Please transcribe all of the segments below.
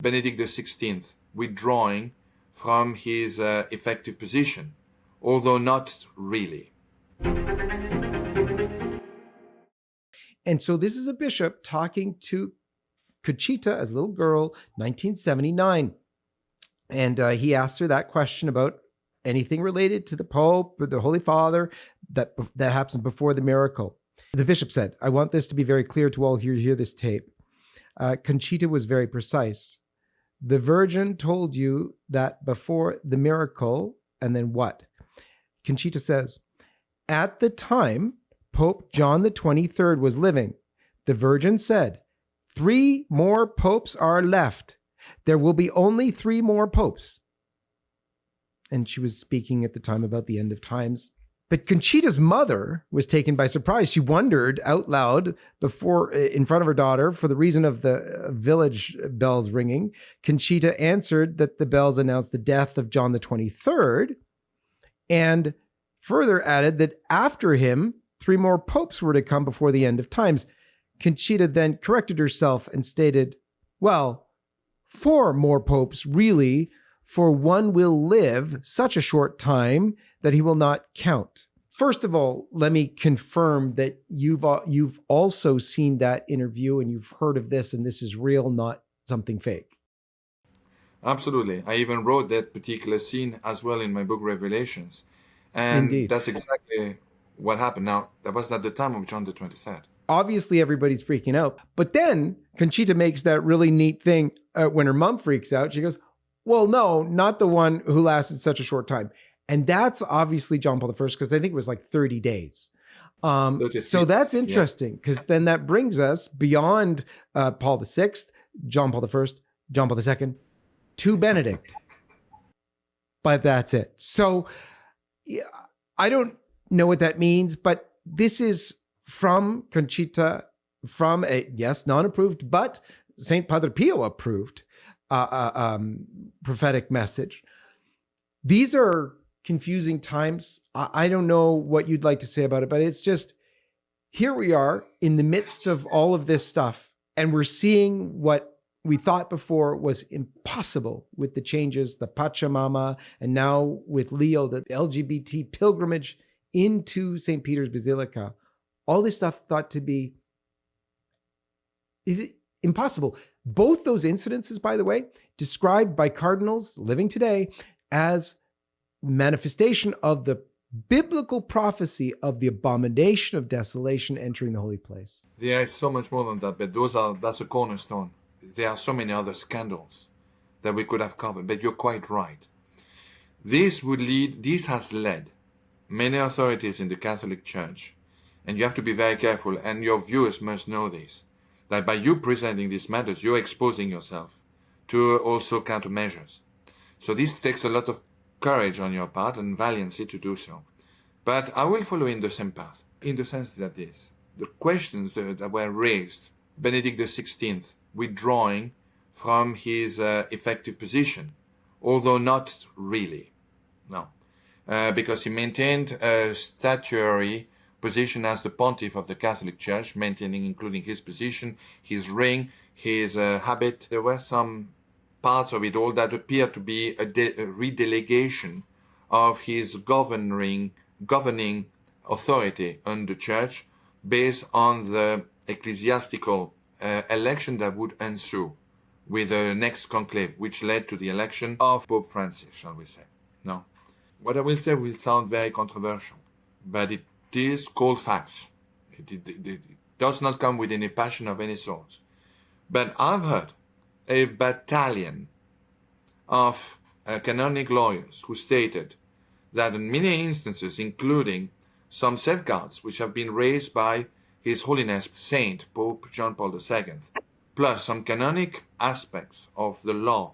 Benedict XVI withdrawing from his effective position, although not really. And so this is a bishop talking to Conchita as a little girl, 1979. And he asked her that question about anything related to the Pope or the Holy Father that happened before the miracle. The bishop said, I want this to be very clear to all who hear this tape. Conchita was very precise. The Virgin told you that before the miracle, and then what? Conchita says, at the time Pope John the 23rd was living, the Virgin said, 3 more popes are left. There will be only 3 more popes. And she was speaking at the time about the end of times. But Conchita's mother was taken by surprise. She wondered out loud in front of her daughter for the reason of the village bells ringing. Conchita answered that the bells announced the death of John the 23rd, and further added that after him, 3 more popes were to come before the end of times. Conchita then corrected herself and stated, well, 4 more popes really, for one will live such a short time that he will not count. First of all, let me confirm that you've also seen that interview and you've heard of this, and this is real, not something fake. Absolutely. I even wrote that particular scene as well in my book, Revelations. And Indeed. That's exactly what happened. Now, that was at the time of John the 23rd. Obviously, everybody's freaking out. But then Conchita makes that really neat thing when her mom freaks out. She goes, well, no, not the one who lasted such a short time. And that's obviously John Paul I, because I think it was like 30 days. So that's interesting, because then that brings us beyond Paul VI, John Paul I, John Paul II, to Benedict. But that's it. So yeah, I don't know what that means, but this is from Conchita, from a, yes, non-approved, but St. Padre Pio approved prophetic message. These are confusing times. I don't know what you'd like to say about it, but it's just, here we are in the midst of all of this stuff, and we're seeing what we thought before was impossible with the changes, the Pachamama, and now with Leo, the LGBT pilgrimage into St. Peter's Basilica. All this stuff thought to be impossible. Both those incidences, by the way, described by cardinals living today as manifestation of the biblical prophecy of the abomination of desolation entering the holy place. There is so much more than that, but that's a cornerstone. There are so many other scandals that we could have covered, but you're quite right. This has led many authorities in the Catholic Church, and you have to be very careful, and your viewers must know this, that by you presenting these matters, you're exposing yourself to also countermeasures. So this takes a lot of courage on your part and valiancy to do so. But I will follow in the same path, in the sense that the questions that were raised, Benedict XVI withdrawing from his effective position, although not really, no, because he maintained a statutory position as the pontiff of the Catholic Church, maintaining, including his position, his ring, his habit. There were some parts of it all that appear to be a redelegation of his governing authority on the Church based on the ecclesiastical election that would ensue with the next conclave, which led to the election of Pope Francis, shall we say. No. What I will say will sound very controversial, but it is cold facts. It does not come with any passion of any sort. But I've heard a battalion of canonical lawyers who stated that in many instances, including some safeguards which have been raised by His Holiness Saint Pope John Paul II, plus some canonic aspects of the law,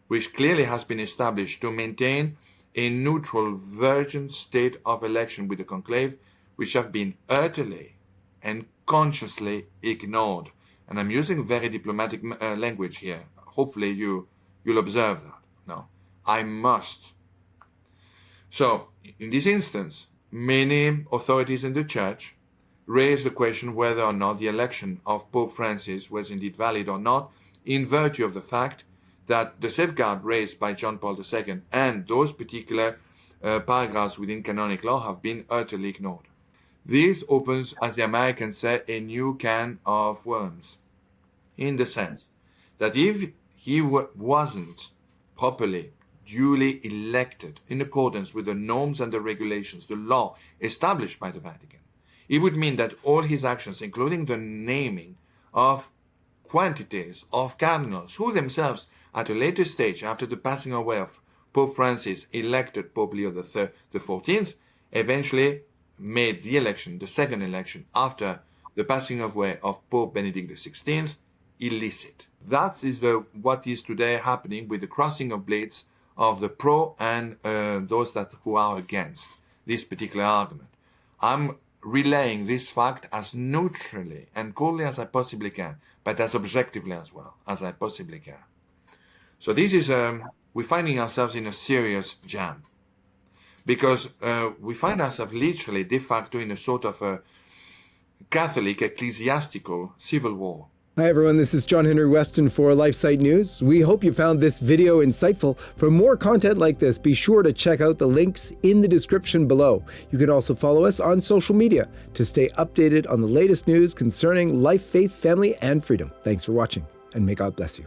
which clearly has been established to maintain a neutral virgin state of election with the conclave, which have been utterly and consciously ignored. And I'm using very diplomatic language here. Hopefully you'll observe that. No, I must. So, in this instance, many authorities in the Church raised the question whether or not the election of Pope Francis was indeed valid or not, in virtue of the fact that the safeguard raised by John Paul II and those particular paragraphs within canonical law have been utterly ignored. This opens, as the Americans say, a new can of worms, in the sense that if he wasn't properly, duly elected in accordance with the norms and the regulations, the law established by the Vatican, it would mean that all his actions, including the naming of quantities of cardinals who themselves, at a later stage, after the passing away of Pope Francis, elected Pope Leo XIV, eventually made the election, the second election, after the passing away of Pope Benedict XVI, illicit. That is what is today happening with the crossing of blades of the pro and those who are against this particular argument. I'm relaying this fact as neutrally and coldly as I possibly can, but as objectively as well as I possibly can. So this is, we're finding ourselves in a serious jam, because we find ourselves literally de facto in a sort of a Catholic ecclesiastical civil war. Hi everyone, this is John Henry Weston for LifeSite News. We hope you found this video insightful. For more content like this, be sure to check out the links in the description below. You can also follow us on social media to stay updated on the latest news concerning life, faith, family, and freedom. Thanks for watching, and may God bless you.